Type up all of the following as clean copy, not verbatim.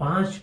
5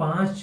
5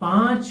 5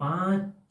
5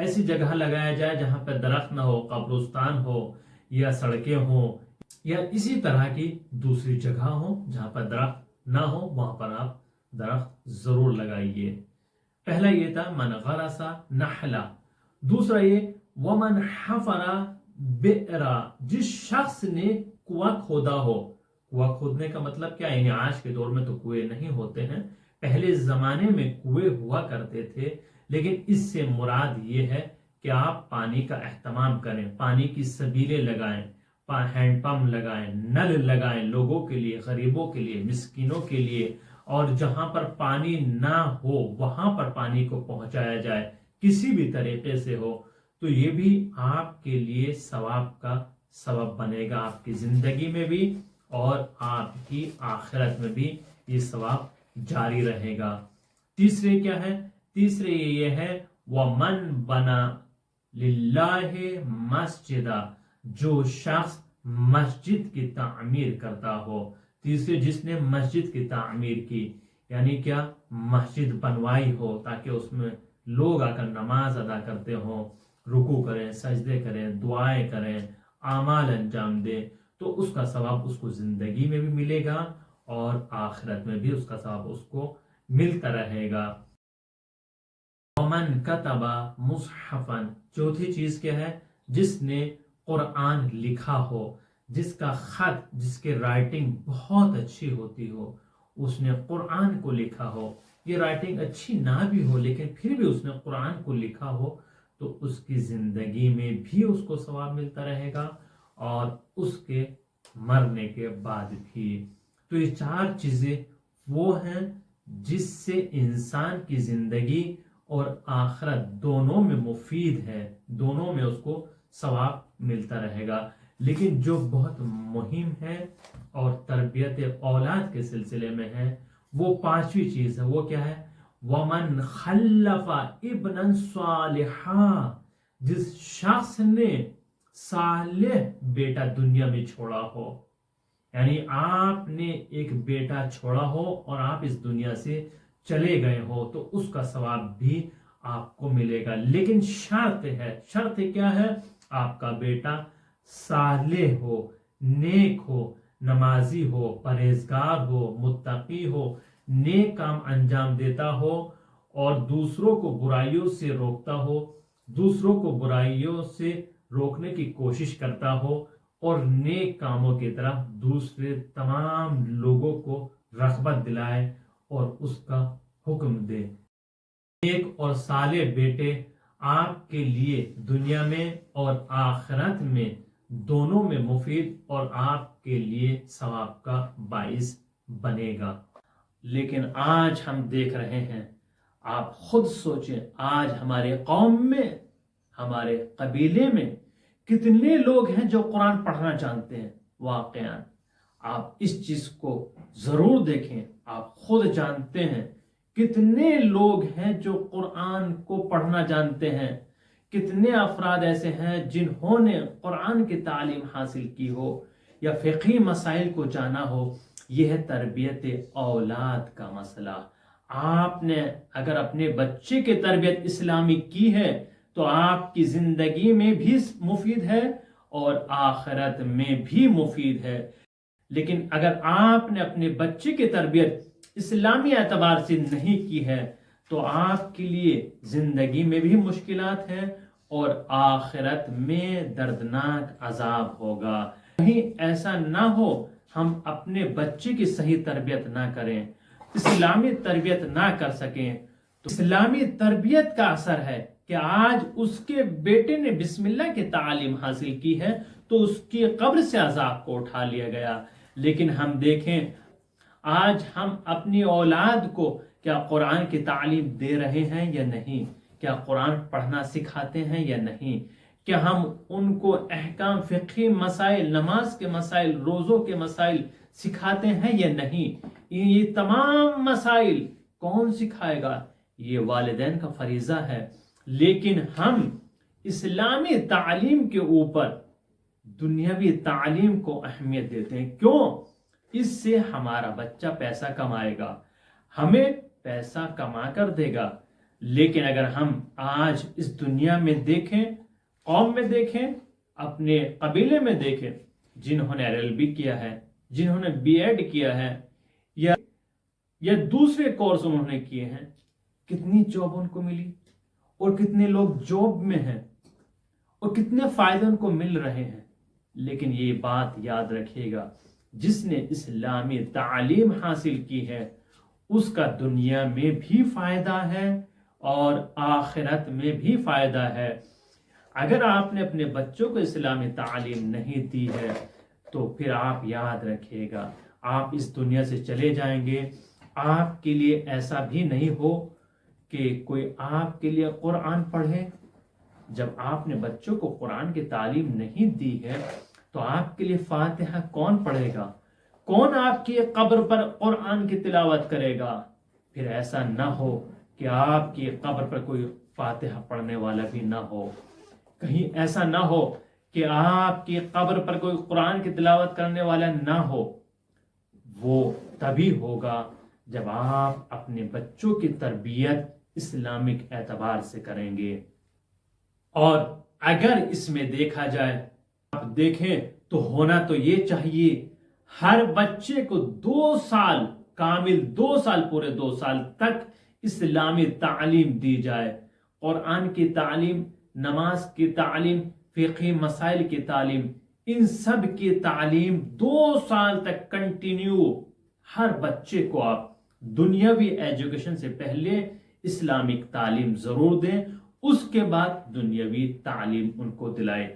ایسی جگہ لگایا جائے جہاں پہ درخت نہ ہو، قبرستان ہو یا سڑکیں ہوں یا اسی طرح کی دوسری جگہ ہو جہاں پر درخت نہ ہو، وہاں پر آپ درخت ضرور لگائیے۔ پہلا یہ تھا من غرس نخلا، دوسرا یہ ومن حفر بئر، جس شخص نے کنواں کھودا ہو۔ کنواں کھودنے کا مطلب کیا ہے؟ یعنی آج کے دور میں تو کنویں نہیں ہوتے ہیں، پہلے زمانے میں کنویں ہوا کرتے تھے، لیکن اس سے مراد یہ ہے کہ آپ پانی کا اہتمام کریں، پانی کی سبیلیں لگائیں، ہینڈ پمپ لگائیں، نل لگائیں، لوگوں کے لیے، غریبوں کے لیے، مسکینوں کے لیے، اور جہاں پر پانی نہ ہو وہاں پر پانی کو پہنچایا جائے کسی بھی طریقے سے ہو، تو یہ بھی آپ کے لیے ثواب کا سبب بنے گا، آپ کی زندگی میں بھی اور آپ کی آخرت میں بھی یہ ثواب جاری رہے گا۔ تیسرے کیا ہے؟ تیسرے یہ ہے وَمَن بَنَا لِلَّهِ مَسْجِدًا، جو شخص مسجد کی تعمیر کرتا ہو۔ تیسرے، جس نے مسجد کی تعمیر کی، یعنی کیا؟ مسجد بنوائی ہو تاکہ اس میں لوگ آ کر نماز ادا کرتے ہوں، رکوع کریں، سجدے کریں، دعائیں کریں، اعمال انجام دیں، تو اس کا ثواب اس کو زندگی میں بھی ملے گا اور آخرت میں بھی اس کا ثواب اس کو ملتا رہے گا۔ ومن کتب مصحفا، چوتھی چیز کیا ہے؟ جس نے قرآن لکھا ہو، جس کا خط، جس کے رائٹنگ بہت اچھی ہوتی ہو، اس نے قرآن کو لکھا ہو، یہ رائٹنگ اچھی نہ بھی ہو لیکن پھر بھی اس نے قرآن کو لکھا ہو، تو اس کی زندگی میں بھی اس کو ثواب ملتا رہے گا اور اس کے مرنے کے بعد بھی۔ تو یہ چار چیزیں وہ ہیں جس سے انسان کی زندگی اور آخرت دونوں میں مفید ہے، دونوں میں اس کو ثواب ملتا رہے گا۔ لیکن جو بہت مہم ہے اور تربیت اولاد کے سلسلے میں ہے، وہ پانچویں چیز ہے، وہ کیا ہے؟ وَمَنْ خَلَّفَ ابْنًا صَالِحًا، جس شخص نے صالح بیٹا دنیا میں چھوڑا ہو، یعنی آپ نے ایک بیٹا چھوڑا ہو اور آپ اس دنیا سے چلے گئے ہو تو اس کا ثواب بھی آپ کو ملے گا، لیکن شرط ہے۔ شرط کیا ہے؟ آپ کا بیٹا صالح ہو، نیک ہو، نمازی ہو، پرہیزگار ہو، متقی ہو، نیک کام انجام دیتا ہو اور دوسروں کو برائیوں سے روکتا ہو، دوسروں کو برائیوں سے روکنے کی کوشش کرتا ہو اور نیک کاموں کی طرف دوسرے تمام لوگوں کو رغبت دلائے اور اس کا حکم دے۔ نیک اور صالح بیٹے آپ کے لیے دنیا میں اور آخرت میں دونوں میں مفید اور آپ کے لیے ثواب کا باعث بنے گا۔ لیکن آج ہم دیکھ رہے ہیں، آپ خود سوچیں، آج ہمارے قوم میں، ہمارے قبیلے میں کتنے لوگ ہیں جو قرآن پڑھنا جانتے ہیں؟ واقعاً آپ اس چیز کو ضرور دیکھیں، آپ خود جانتے ہیں کتنے لوگ ہیں جو قرآن کو پڑھنا جانتے ہیں، کتنے افراد ایسے ہیں جنہوں نے قرآن کی تعلیم حاصل کی ہو یا فقہی مسائل کو جانا ہو۔ یہ ہے تربیت اولاد کا مسئلہ۔ آپ نے اگر اپنے بچے کی تربیت اسلامی کی ہے تو آپ کی زندگی میں بھی مفید ہے اور آخرت میں بھی مفید ہے، لیکن اگر آپ نے اپنے بچے کی تربیت اسلامی اعتبار سے نہیں کی ہے تو آپ کے لیے زندگی میں بھی مشکلات ہیں اور آخرت میں دردناک عذاب ہوگا۔ کہیں ایسا نہ ہو ہم اپنے بچے کی صحیح تربیت نہ کریں، اسلامی تربیت نہ کر سکیں، تو اسلامی تربیت کا اثر ہے کہ آج اس کے بیٹے نے بسم اللہ کی تعلیم حاصل کی ہے تو اس کی قبر سے عذاب کو اٹھا لیا گیا۔ لیکن ہم دیکھیں آج ہم اپنی اولاد کو کیا قرآن کی تعلیم دے رہے ہیں یا نہیں؟ کیا قرآن پڑھنا سکھاتے ہیں یا نہیں؟ کیا ہم ان کو احکام، فقہی مسائل، نماز کے مسائل، روزوں کے مسائل سکھاتے ہیں یا نہیں؟ یہ تمام مسائل کون سکھائے گا؟ یہ والدین کا فریضہ ہے۔ لیکن ہم اسلامی تعلیم کے اوپر دنیاوی تعلیم کو اہمیت دیتے ہیں۔ کیوں؟ اس سے ہمارا بچہ پیسہ کمائے گا، ہمیں پیسہ کما کر دے گا، لیکن اگر ہم آج اس دنیا میں دیکھیں، قوم میں دیکھیں، اپنے قبیلے میں دیکھیں، جنہوں نے LLB کیا ہے، جنہوں نے BEd کیا ہے یا دوسرے کورس انہوں نے کیے ہیں، کتنی جاب ان کو ملی اور کتنے لوگ جاب میں ہیں اور کتنے فائدے ان کو مل رہے ہیں. لیکن یہ بات یاد رکھیے گا، جس نے اسلامی تعلیم حاصل کی ہے اس کا دنیا میں بھی فائدہ ہے اور آخرت میں بھی فائدہ ہے. اگر آپ نے اپنے بچوں کو اسلامی تعلیم نہیں دی ہے تو پھر آپ یاد رکھیے گا، آپ اس دنیا سے چلے جائیں گے. آپ کے لیے ایسا بھی نہیں ہو کہ کوئی آپ کے لیے قرآن پڑھے. جب آپ نے بچوں کو قرآن کی تعلیم نہیں دی ہے تو آپ کے لیے فاتحہ کون پڑھے گا؟ کون آپ کی قبر پر قرآن کی تلاوت کرے گا؟ پھر ایسا نہ ہو کہ آپ کی قبر پر کوئی فاتحہ پڑھنے والا بھی نہ ہو. کہیں ایسا نہ ہو کہ آپ کی قبر پر کوئی قرآن کی تلاوت کرنے والا نہ ہو. وہ تبھی ہوگا جب آپ اپنے بچوں کی تربیت اسلامک اعتبار سے کریں گے. اور اگر اس میں دیکھا جائے، آپ دیکھیں تو ہونا تو یہ چاہیے ہر بچے کو 2 سال کامل، 2 سال پورے 2 سال تک اسلامی تعلیم دی جائے. قرآن کی تعلیم، نماز کی تعلیم، فقہی مسائل کی تعلیم، ان سب کی تعلیم 2 سال تک کنٹینیو ہر بچے کو آپ دنیاوی ایجوکیشن سے پہلے اسلامک تعلیم ضرور دیں، اس کے بعد دنیاوی تعلیم ان کو دلائیں.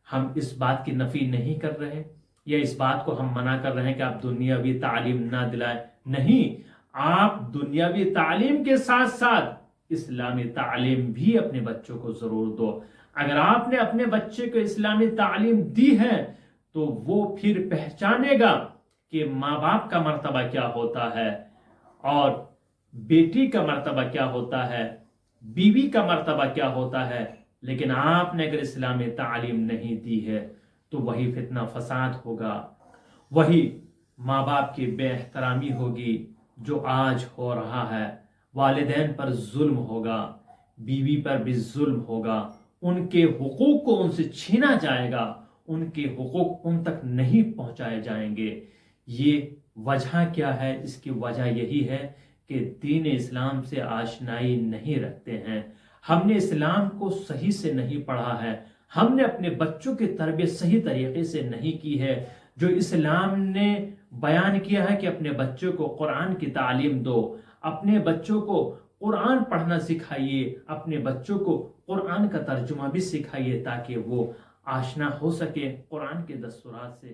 ہم اس بات کی نفی نہیں کر رہے یا اس بات کو ہم منع کر رہے ہیں کہ آپ دنیاوی تعلیم نہ دلائیں. نہیں، آپ دنیاوی تعلیم کے ساتھ ساتھ اسلامی تعلیم بھی اپنے بچوں کو ضرور دو. اگر آپ نے اپنے بچے کو اسلامی تعلیم دی ہے تو وہ پھر پہچانے گا کہ ماں باپ کا مرتبہ کیا ہوتا ہے اور بیٹی کا مرتبہ کیا ہوتا ہے، بیوی کا مرتبہ کیا ہوتا ہے. لیکن آپ نے اگر اسلامی تعلیم نہیں دی ہے تو وہی فتنہ فساد ہوگا، وہی ماں باپ کی بے احترامی ہوگی جو آج ہو رہا ہے. والدین پر ظلم ہوگا، بیوی پر بھی ظلم ہوگا، ان کے حقوق کو ان سے چھینا جائے گا، ان کے حقوق ان تک نہیں پہنچائے جائیں گے. یہ وجہ کیا ہے؟ اس کی وجہ یہی ہے کہ دین اسلام سے آشنائی نہیں رکھتے ہیں. ہم نے اسلام کو صحیح سے نہیں پڑھا ہے، ہم نے اپنے بچوں کی تربیت صحیح طریقے سے نہیں کی ہے. جو اسلام نے بیان کیا ہے کہ اپنے بچوں کو قرآن کی تعلیم دو، اپنے بچوں کو قرآن پڑھنا سکھائیے، اپنے بچوں کو قرآن کا ترجمہ بھی سکھائیے تاکہ وہ آشنا ہو سکے قرآن کے دستورات سے.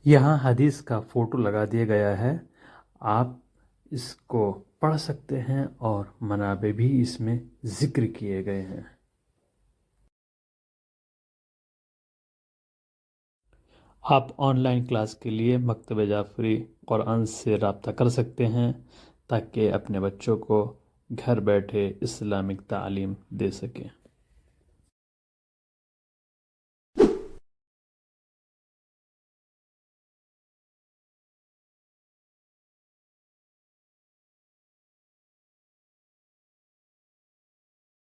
یہاں حدیث کا فوٹو لگا دیا گیا ہے، آپ اس کو پڑھ سکتے ہیں اور منابع بھی اس میں ذکر کیے گئے ہیں. آپ آن لائن کلاس کے لیے مکتبہ جعفری قرآن سے رابطہ کر سکتے ہیں تاکہ اپنے بچوں کو گھر بیٹھے اسلامک تعلیم دے سکیں.